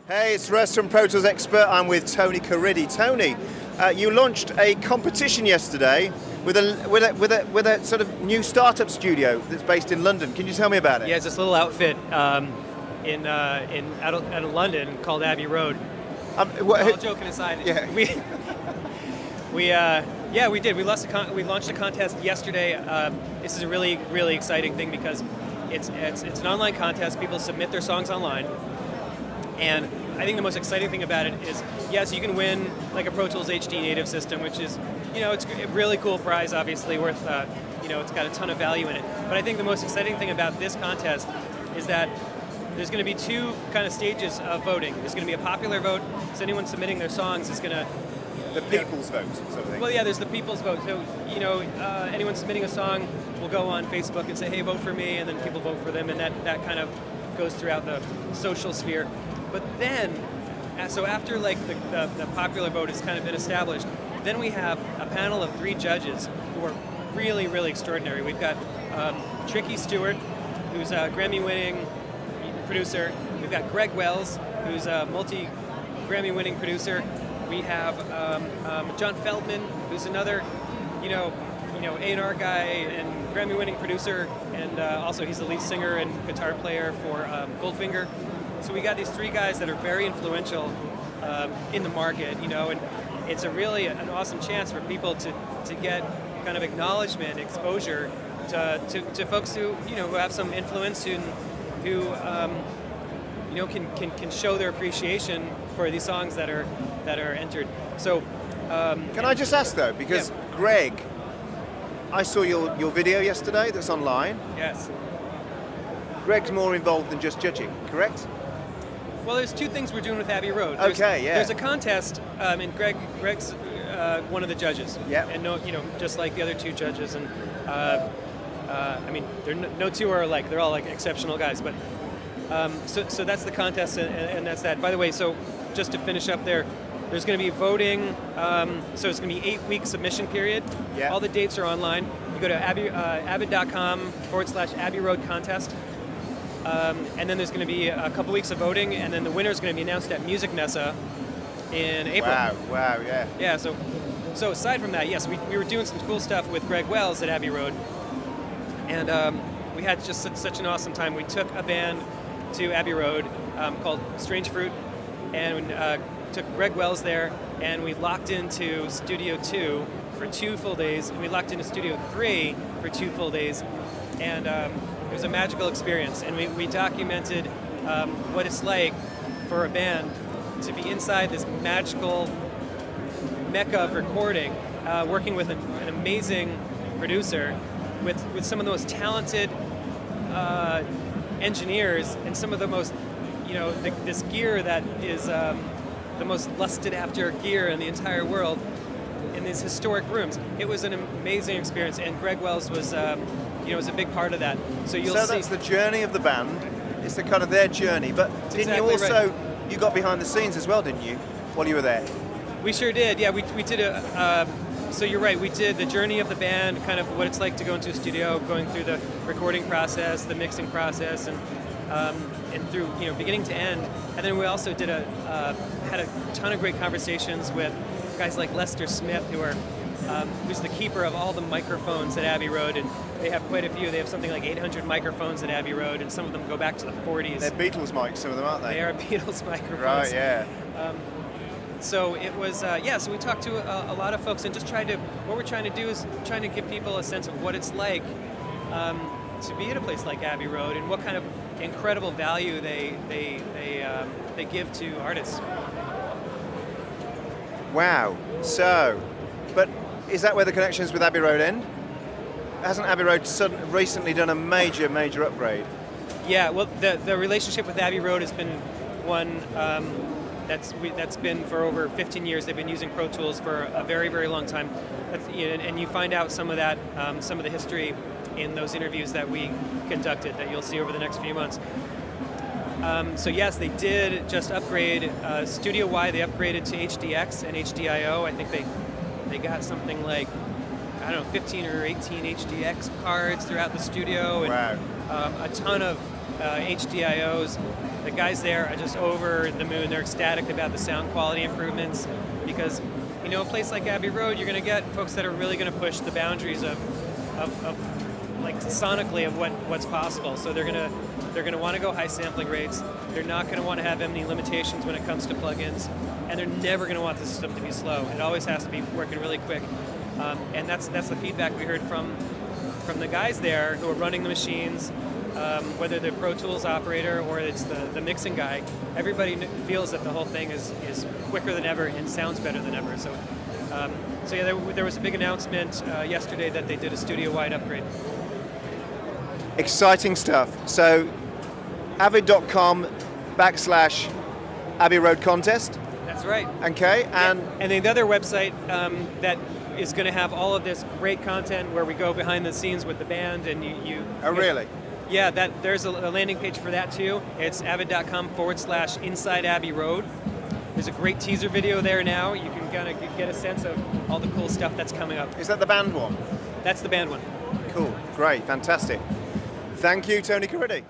Hey, it's Russ from Pro Tools Expert. I'm with Tony Cariddi. Tony, you launched a competition yesterday with a sort of new startup studio that's based in London. Can you tell me about it? Yeah, it's this little outfit in London called Abbey Road. All joking aside, yeah. we did. We launched a contest yesterday. This is a really exciting thing because it's an online contest. People submit their songs online, and I think the most exciting thing about it is, yes, you can win like a Pro Tools HD native system, which is, it's a really cool prize, obviously worth, it's got a ton of value in it. But I think the most exciting thing about this contest is that there's going to be two kind of stages of voting. There's going to be a popular vote, so anyone submitting their songs is going to... The people's vote, sort of thing. Well, yeah, there's the people's vote. So, anyone submitting a song will go on Facebook and say, hey, vote for me, and then people vote for them, and that kind of goes throughout the social sphere. But then, so after like the popular vote has kind of been established, then we have a panel of 3 judges who are really extraordinary. We've got Tricky Stewart, who's a Grammy-winning producer. We've got Greg Wells, who's a multi-Grammy-winning producer. We have John Feldman, who's another, A&R guy and Grammy-winning producer, and also he's the lead singer and guitar player for Goldfinger. So we got these 3 guys that are very influential in the market, and it's an awesome chance for people to get kind of acknowledgement, exposure to folks who have some influence and who can show their appreciation for these songs that are entered. So can I just ask though, because yeah. Greg, I saw your video yesterday that's online. Yes. Greg's more involved than just judging, correct? Well, there's 2 things we're doing with Abbey Road. There's a contest, and Greg's one of the judges. Yeah. And just like the other 2 judges, and no 2 are alike. They're all like exceptional guys. But so that's the contest, and that's that. By the way, so just to finish up there's going to be voting. So it's going to be 8-week submission period. Yeah. All the dates are online. You go to avid.com/Abbey Road contest. And then there's going to be a couple weeks of voting, and then the winner is going to be announced at Music Messa in April. Wow, yeah. Yeah, so aside from that, yes, we were doing some cool stuff with Greg Wells at Abbey Road, and we had just such an awesome time. We took a band to Abbey Road called Strange Fruit, and took Greg Wells there, and we locked into Studio 2 for 2 full days, and we locked into Studio 3 for 2 full days, and it was a magical experience, and we documented what it's like for a band to be inside this magical mecca of recording, working with an amazing producer, with some of the most talented engineers, and some of the most, this gear that is the most lusted after gear in the entire world in these historic rooms. It was an amazing experience, and Greg Wells was was a big part of that. So that's the journey of the band. It's the kind of their journey. But didn't you also, you got behind the scenes as well, didn't you, while you were there? We sure did. Yeah, we did so you're right. We did the journey of the band, kind of what it's like to go into a studio, going through the recording process, the mixing process, and through beginning to end. And then we also did had a ton of great conversations with guys like Lester Smith, who's the keeper of all the microphones at Abbey Road, and they have quite a few. They have something like 800 microphones at Abbey Road, and some of them go back to the 40s. They're Beatles mics, some of them, aren't they? They are Beatles microphones. Right, yeah. So it was, so we talked to a lot of folks, and just what we're trying to do is trying to give people a sense of what it's like to be at a place like Abbey Road, and what kind of incredible value they give to artists. Wow. So, but is that where the connections with Abbey Road end? Hasn't Abbey Road recently done a major upgrade? Yeah, well, the relationship with Abbey Road has been one that's been for over 15 years. They've been using Pro Tools for a very long time, and you find out some of that, some of the history in those interviews that we conducted that you'll see over the next few months. So yes, they did just upgrade studio-wide. They upgraded to HDX and HDIO. I think they got something like, I don't know, 15 or 18 HDX cards throughout the studio, and wow. A ton of HDIOs. The guys there are just over the moon. They're ecstatic about the sound quality improvements because, you know, a place like Abbey Road, you're going to get folks that are really going to push the boundaries of like sonically of what's possible. So they're going to want to go high sampling rates. They're not going to want to have any limitations when it comes to plugins, and they're never going to want the system to be slow. It always has to be working really quick, and that's the feedback we heard from the guys there who are running the machines. Whether the Pro Tools operator or it's the mixing guy, everybody feels that the whole thing is quicker than ever and sounds better than ever. So yeah, there was a big announcement yesterday that they did a studio-wide upgrade. Exciting stuff. So, avid.com/Abbey Road Contest. That's right. Okay, and the other website that is going to have all of this great content where we go behind the scenes with the band and you. Oh, really? Yeah, there's a landing page for that too. It's avid.com/Inside Abbey Road. There's a great teaser video there now. You can kind of get a sense of all the cool stuff that's coming up. Is that the band one? That's the band one. Cool, great, fantastic. Thank you, Tony Cariddi.